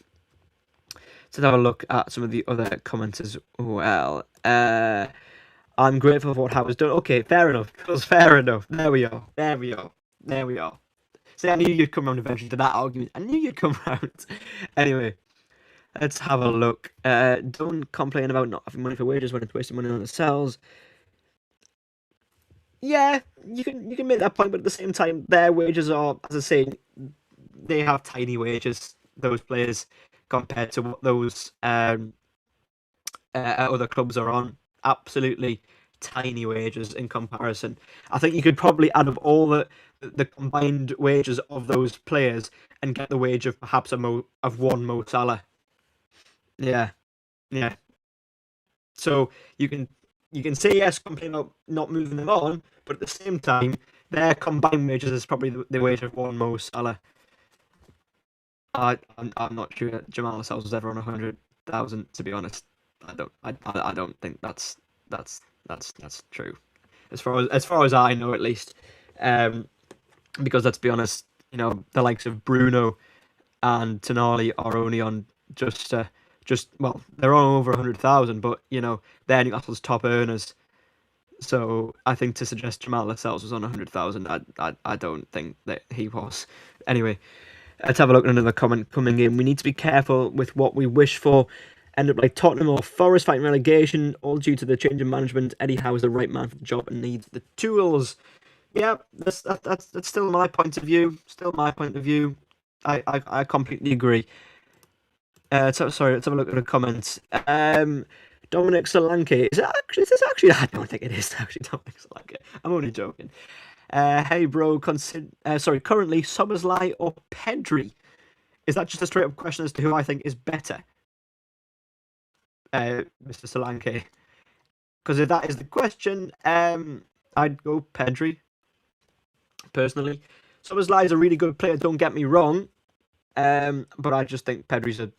Let's have a look at some of the other comments as well. I'm grateful for what Howe has done. Okay, fair enough. Fair enough. There we are. See, I knew you'd come round eventually to that argument. I knew you'd come round. Anyway, let's have a look. Don't complain about not having money for wages when it's wasting money on the cells. Yeah, you can make that point, but at the same time, their wages are, as I say, they have tiny wages, those players, compared to what those other clubs are on. Absolutely tiny wages in comparison. I think you could probably add up all the combined wages of those players and get the wage of perhaps one Mo Salah. Yeah. So you can say yes, complain about not moving them on, but at the same time, their combined wages is probably the wage of one Mo Salah. I'm not sure Jamal Lascelles was ever on 100,000. To be honest, I don't think that's true. As far as I know, at least, because let's be honest, the likes of Bruno and Tonali are only on just they're on over 100,000, but they're Newcastle's top earners. So I think to suggest Jamal Lascelles was on 100,000, I don't think that he was. Anyway. Let's have a look at another comment coming in. We need to be careful with what we wish for. End up like Tottenham or Forest fighting relegation, all due to the change in management. Eddie Howe is the right man for the job and needs the tools. Yeah, that's still my point of view. I completely agree. Sorry, let's have a look at the comments. Dominic Solanke. Is this actually? I don't think it is actually Dominic Solanke. I'm only joking. Hey bro, currently Szoboszlai or Pedri? Is that just a straight up question as to who I think is better? Mr. Solanke. Because if that is the question, I'd go Pedri. Personally. Szoboszlai is a really good player, don't get me wrong. But I just think Pedri's a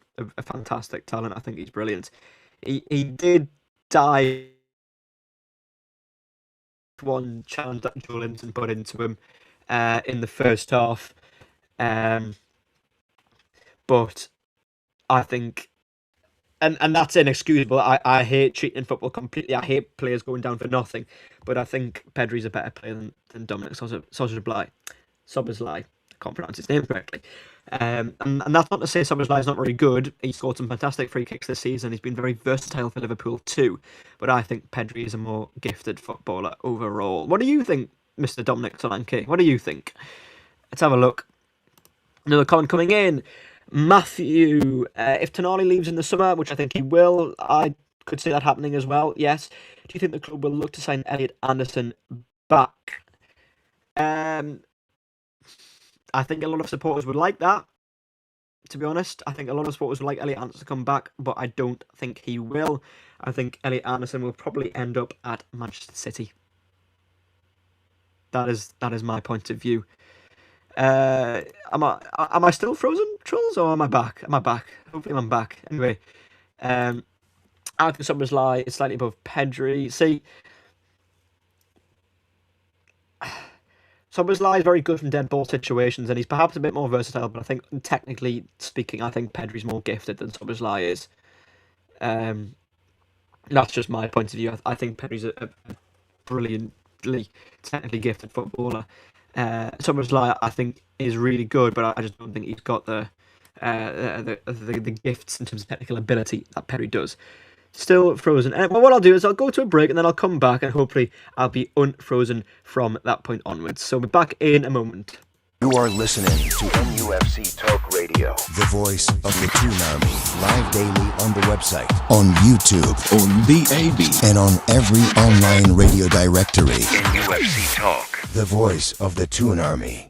fantastic talent. I think he's brilliant. He did die one challenge that Joe Linton put into him in the first half, but I think, and that's inexcusable. I hate cheating in football completely. I hate players going down for nothing, but I think Pedri's a better player than Dominic Szoboszlai. I can't pronounce his name correctly. And that's not to say Szoboszlai is not very good. He scored some fantastic free kicks this season. He's been very versatile for Liverpool too. But I think Pedri is a more gifted footballer overall. What do you think, Mr. Dominic Solanke? What do you think? Let's have a look. Another comment coming in. Matthew, if Tonali leaves in the summer, which I think he will, I could see that happening as well, yes. Do you think the club will look to sign Elliot Anderson back? I think a lot of supporters would like that, to be honest. I think a lot of supporters would like Elliot Anderson to come back, but I don't think he will. I think Elliot Anderson will probably end up at Manchester City. That is my point of view. Am I still frozen, trolls, or am I back? Hopefully I'm back. Anyway, I think Szoboszlai is slightly above Pedri. See, Szoboszlai is very good from dead ball situations, and he's perhaps a bit more versatile. But I think, technically speaking, I think Pedri's more gifted than Szoboszlai is. That's just my point of view. I think Pedri's a brilliantly technically gifted footballer. Szoboszlai, I think, is really good, but I just don't think he's got the gifts in terms of technical ability that Pedri does. Still frozen. Well, what I'll do is I'll go to a break and then I'll come back and hopefully I'll be unfrozen from that point onwards. So we'll be back in a moment. You are listening to NUFC Talk Radio. the voice of the Toon Army, live daily on the website, on YouTube, on DAB, and on every online radio directory. NUFC Talk. The voice of the Toon Army.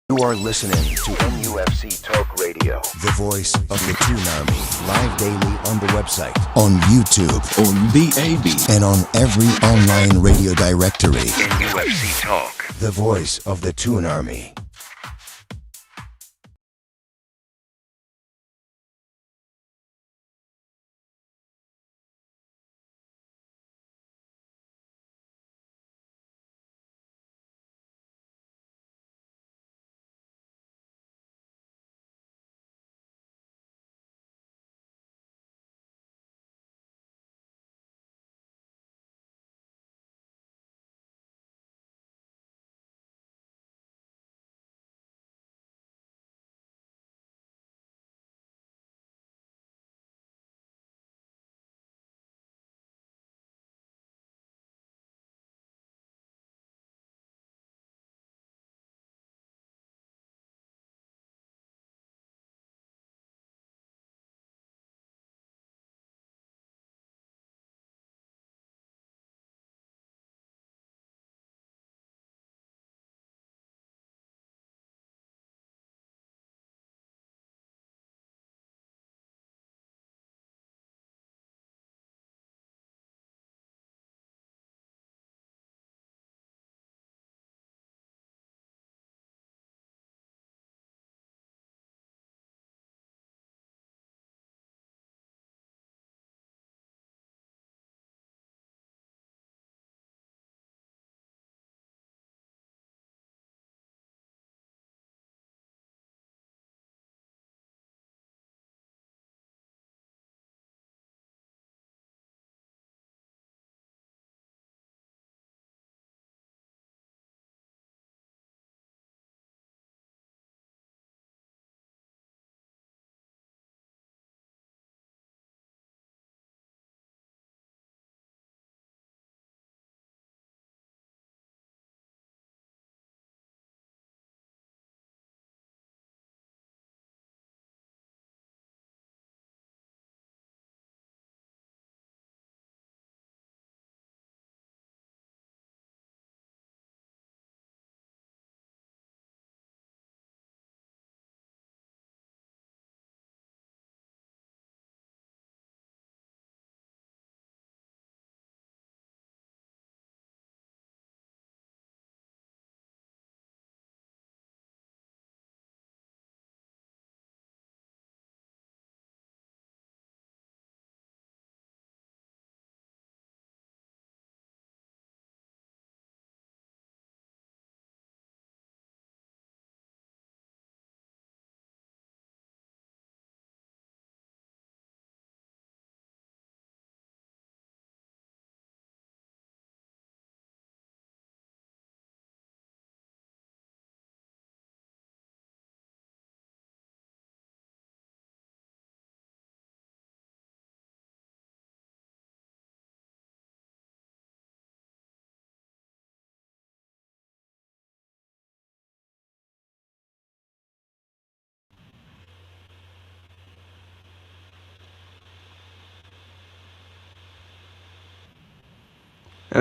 You are listening to NUFC Talk Radio. the voice of the Toon Army, live daily on the website, on YouTube, on DAB, and on every online radio directory. NUFC Talk. The voice of the Toon Army.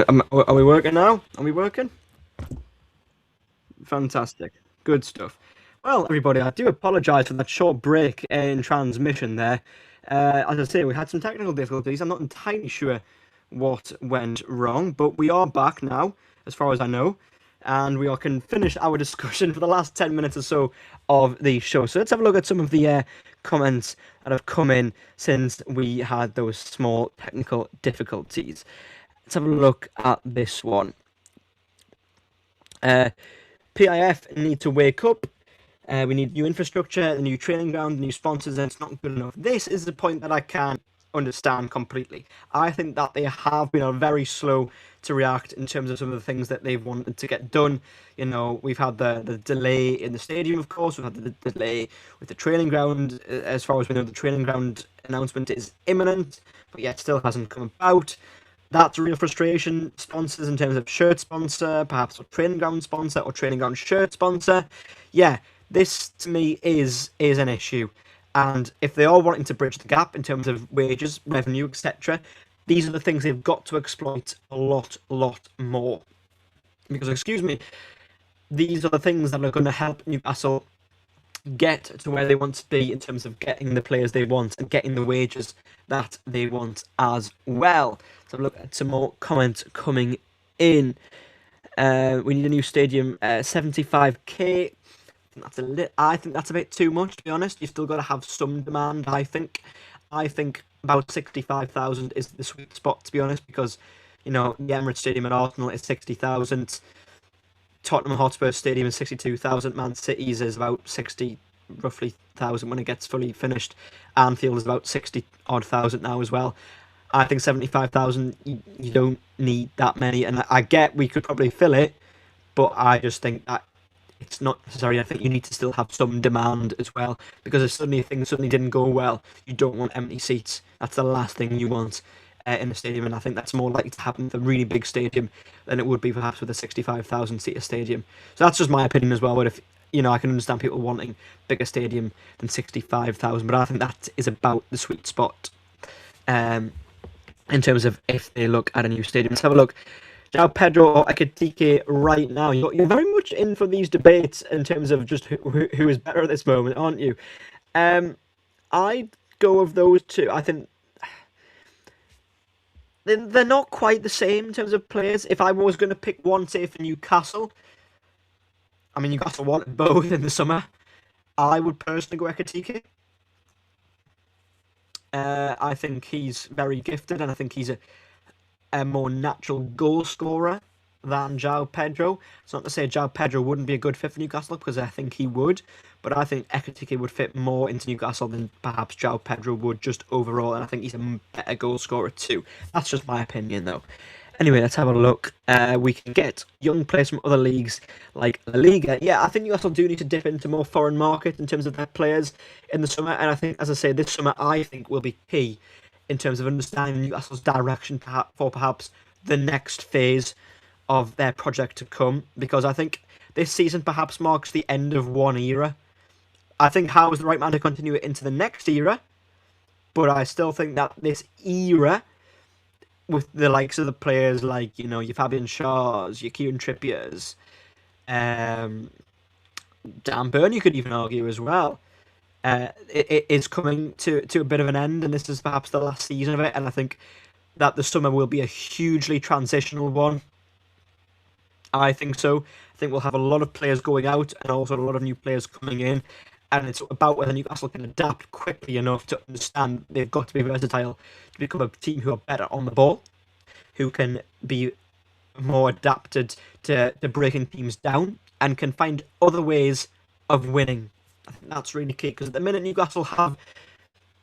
Are we working now? Are we working? Fantastic. Good stuff. Well, everybody, I do apologise for that short break in transmission there. As I say, we had some technical difficulties. I'm not entirely sure what went wrong, but we are back now, as far as I know, and we can finish our discussion for the last 10 minutes or so of the show. So let's have a look at some of the comments that have come in since we had those small technical difficulties. Let's have a look at this one. PIF need to wake up. We need new infrastructure, a new training ground, new sponsors, and it's not good enough. This is the point that I can't understand completely. I think that they have been very slow to react in terms of some of the things that they've wanted to get done. You know, we've had the delay in the stadium, of course. We've had the delay with the training ground. As far as we know, the training ground announcement is imminent, but yet still hasn't come about. That's a real frustration. Sponsors in terms of shirt sponsor, perhaps a training ground sponsor or training ground shirt sponsor. Yeah, this to me is an issue. And if they are wanting to bridge the gap in terms of wages, revenue, etc., these are the things they've got to exploit a lot more. Because, excuse me, these are the things that are going to help Newcastle get to where they want to be in terms of getting the players they want and getting the wages that they want as well. So look at some more comments coming in. We need a new stadium, 75k. I think that's a bit too much, to be honest. You've still got to have some demand, I think. I think about 65,000 is the sweet spot, to be honest, because, you know, the Emirates Stadium at Arsenal is 60,000. Tottenham Hotspur Stadium is 62,000. Man City's is about 60, roughly, thousand when it gets fully finished. Anfield is about 60-odd thousand now as well. I think 75,000, you don't need that many. And I get we could probably fill it, but I just think that it's not necessary. I think you need to still have some demand as well, because if things suddenly didn't go well, you don't want empty seats. That's the last thing you want in a stadium, and I think that's more likely to happen with a really big stadium than it would be perhaps with a 65,000 seater stadium. So that's just my opinion as well. But if you know, I can understand people wanting bigger stadium than 65,000, but I think that is about the sweet spot in terms of if they look at a new stadium. Let's have a look. João Pedro or Ekitike right now. You're very much in for these debates in terms of just who is better at this moment, aren't you? I'd go with those two. I think they're not quite the same in terms of players. If I was going to pick one, say, for Newcastle, I mean, Newcastle wanted both in the summer, I would personally go Ekitike. I think he's very gifted, and I think he's a more natural goal scorer than João Pedro. It's not to say João Pedro wouldn't be a good fit for Newcastle, because I think he would, but I think Ekitike would fit more into Newcastle than perhaps João Pedro would just overall, and I think he's a better goal scorer too. That's just my opinion though. Anyway, let's have a look. We can get young players from other leagues like La Liga. Yeah, I think Newcastle do need to dip into more foreign market in terms of their players in the summer, and I think, as I say, this summer I think will be key in terms of understanding Newcastle's direction for perhaps the next phase of their project to come, because I think this season perhaps marks the end of one era. I think Howe is the right man to continue it into the next era, but I still think that this era, with the likes of the players like, you know, your Fabian Schär's, your Kieran Trippier's, Dan Burn, you could even argue as well, it is coming to a bit of an end, and this is perhaps the last season of it, and I think that the summer will be a hugely transitional one. I think so. I think we'll have a lot of players going out and also a lot of new players coming in, and it's about whether Newcastle can adapt quickly enough to understand they've got to be versatile to become a team who are better on the ball, who can be more adapted to breaking teams down, and can find other ways of winning. I think that's really key, because at the minute Newcastle have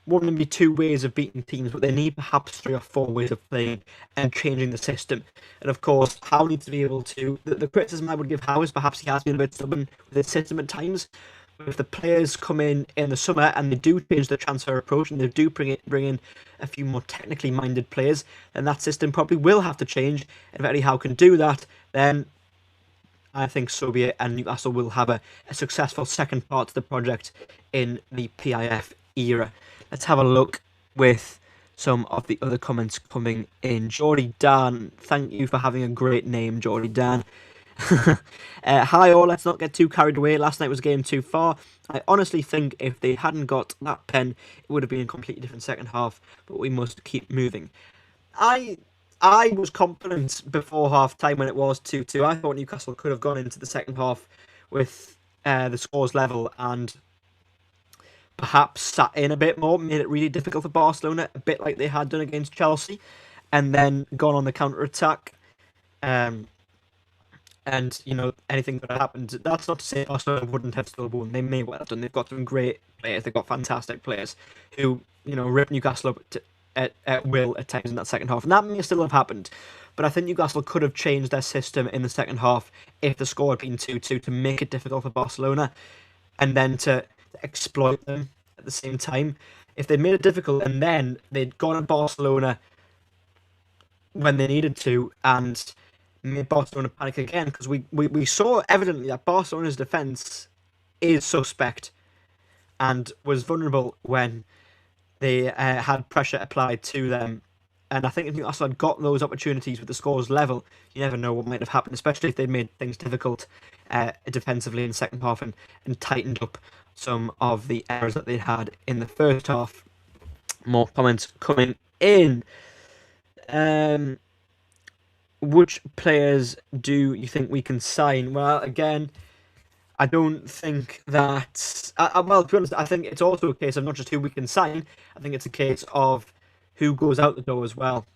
one, maybe two ways of beating teams, but they need perhaps 3 or 4 ways of playing and changing the system. And of course, Howe needs to be able to... The criticism I would give Howe is perhaps he has been a bit stubborn with his system at times. But if the players come in the summer and they do change the transfer approach and they do bring in a few more technically minded players, then that system probably will have to change. And if Eddie Howe can do that, then I think so be it, and Newcastle will have a successful second part to the project in the PIF era. Let's have a look with some of the other comments coming in. Geordie Dan, thank you for having a great name, Geordie Dan. Hi all, let's not get too carried away. Last night was a game too far. I honestly think if they hadn't got that pen, it would have been a completely different second half, but we must keep moving. I was confident before half time when it was 2-2. I thought Newcastle could have gone into the second half with the scores level and perhaps sat in a bit more, made it really difficult for Barcelona, a bit like they had done against Chelsea, and then gone on the counter-attack. And, anything could have happened. That's not to say Barcelona wouldn't have still won. They may well have done. They've got some great players. They've got fantastic players who, rip Newcastle up at will at times in that second half. And that may still have happened. But I think Newcastle could have changed their system in the second half if the score had been 2-2 to make it difficult for Barcelona and then to exploit them at the same time. If they'd made it difficult and then they'd gone at Barcelona when they needed to and made Barcelona panic again, because we saw evidently that Barcelona's defence is suspect and was vulnerable when they had pressure applied to them. And I think if Newcastle had got those opportunities with the scores level, you never know what might have happened, especially if they'd made things difficult defensively in the second half and tightened up some of the errors that they had in the first half. More comments coming in. Which players do you think we can sign? Well, again, I don't think that... well, to be honest, I think it's also a case of not just who we can sign. I think it's a case of who goes out the door as well.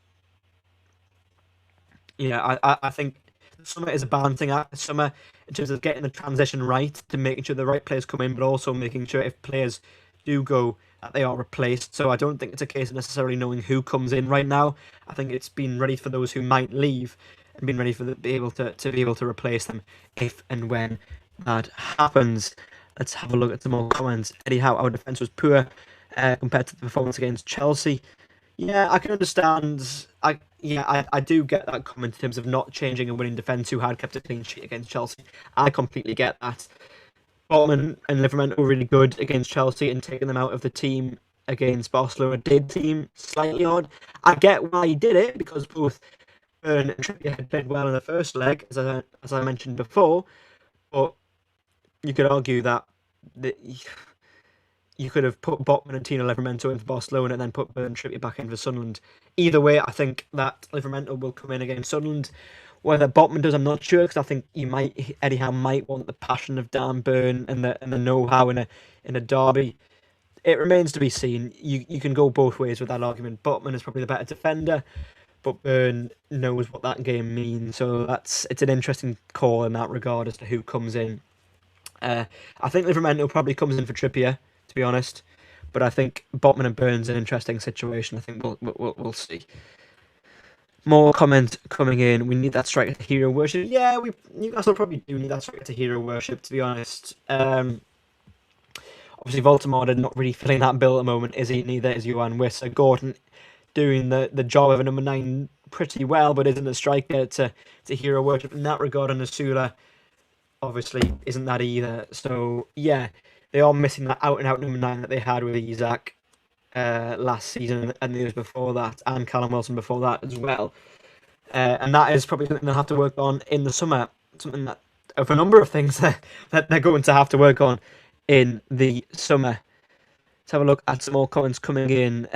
I think summer is a balancing act. Summer, in terms of getting the transition right, to making sure the right players come in, but also making sure if players do go, that they are replaced. So I don't think it's a case of necessarily knowing who comes in right now. I think it's been ready for those who might leave and been ready for be able to replace them if and when that happens. Let's have a look at some more comments. Eddie Howe, our defence was poor compared to the performance against Chelsea. Yeah, I can understand. I do get that comment in terms of not changing a winning defence who had kept a clean sheet against Chelsea. I completely get that. Botman and Livermore were really good against Chelsea, and taking them out of the team against Barcelona did seem slightly odd. I get why he did it, because both Byrne and Trippier had played well in the first leg, as I mentioned before, but you could argue that you could have put Botman and Tino Livramento in for Barcelona and then put Byrne and Trippier back in for Sunderland. Either way, I think that Livramento will come in against Sunderland. Whether Botman does, I'm not sure, because I think Eddie Howe might want the passion of Dan Byrne and the know-how in a derby. It remains to be seen. You can go both ways with that argument. Botman is probably the better defender, but Byrne knows what that game means. So it's an interesting call in that regard as to who comes in. I think Livramento probably comes in for Trippier, to be honest, but I think Botman and Byrne's an interesting situation. I think we'll see. More comments coming in. We need that striker to hero worship. Yeah, Newcastle probably do need that striker to hero worship, to be honest. Obviously, Voldemort not really filling that bill at the moment, is he? Neither is Johan Wissa. Gordon doing the job of a number 9 pretty well, but isn't a striker to hero worship in that regard. And Asula obviously isn't that either. So, yeah, they are missing that out-and-out number 9 that they had with Isaac last season and the years before that, and Callum Wilson before that as well. And that is probably something they'll have to work on in the summer. Something that, of a number of things that they're going to have to work on in the summer. Let's have a look at some more comments coming in.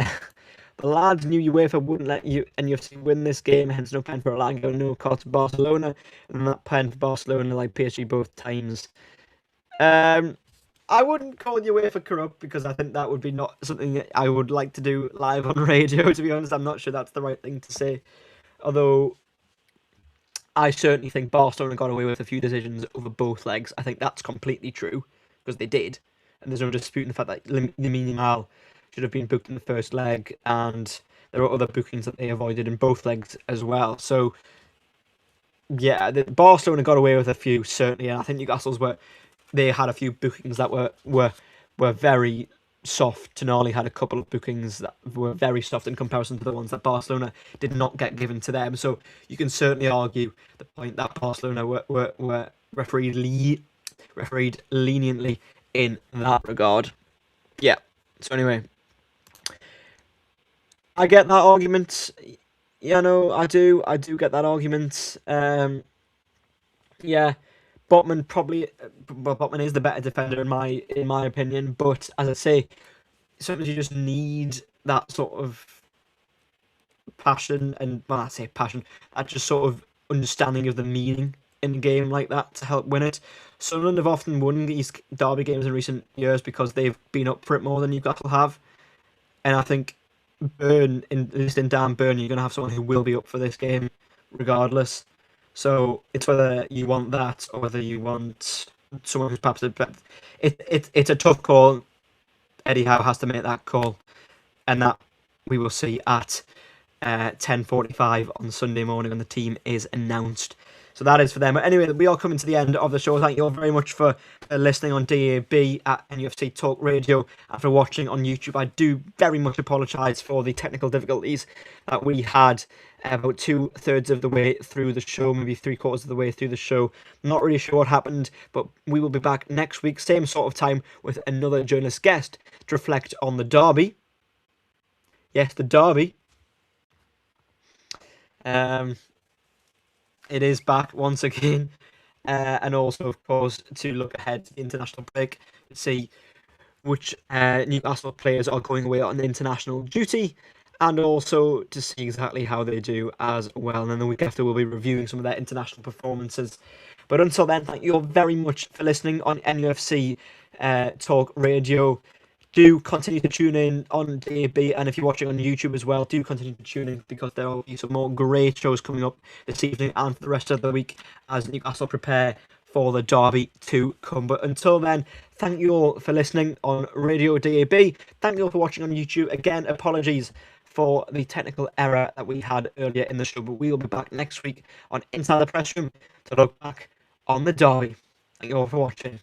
The lads knew UEFA wouldn't let you NUFC win this game, hence no pen for Orlando, no call to Barcelona, and that pen for Barcelona like PSG both times. I wouldn't call UEFA corrupt, because I think that would be not something that I would like to do live on radio, to be honest. I'm not sure that's the right thing to say. Although, I certainly think Barcelona got away with a few decisions over both legs. I think that's completely true, because they did. And there's no disputing the fact that Lamine Yamal should have been booked in the first leg, and there are other bookings that they avoided in both legs as well. So, yeah, Barcelona got away with a few, certainly, and I think Newcastle's they had a few bookings that were very soft. Tonali had a couple of bookings that were very soft in comparison to the ones that Barcelona did not get given to them. So you can certainly argue the point that Barcelona were refereed leniently in that regard. Yeah. So anyway, I get that argument. I do. I do get that argument. Yeah, Botman is the better defender in my opinion. But as I say, sometimes you just need that sort of passion and well, I say passion, that just sort of understanding of the meaning in a game like that to help win it. Sunderland have often won these derby games in recent years because they've been up for it more than Newcastle have, and I think at least in Dan Burn, you're going to have someone who will be up for this game regardless. So it's whether you want that or whether you want someone who's perhaps it's a tough call. Eddie Howe has to make that call, and that we will see at 10:45 on Sunday morning when the team is announced. So that is for them. But anyway, we are coming to the end of the show. Thank you all very much for listening on DAB at NUFC Talk Radio and for watching on YouTube. I do very much apologise for the technical difficulties that we had about 2/3 of the way through the show, maybe 3/4 of the way through the show. Not really sure what happened, but we will be back next week, same sort of time, with another journalist guest to reflect on the derby. Yes, the derby. It is back once again, and also, of course, to look ahead to the international break to see which Newcastle players are going away on international duty, and also to see exactly how they do as well. And then the week after, we'll be reviewing some of their international performances. But until then, thank you all very much for listening on NUFC Talk Radio. Do continue to tune in on DAB, and if you're watching on YouTube as well, do continue to tune in because there will be some more great shows coming up this evening and for the rest of the week as Newcastle prepare for the derby to come. But until then, thank you all for listening on Radio DAB. Thank you all for watching on YouTube. Again, apologies for the technical error that we had earlier in the show, but we will be back next week on Inside the Press Room to look back on the derby. Thank you all for watching.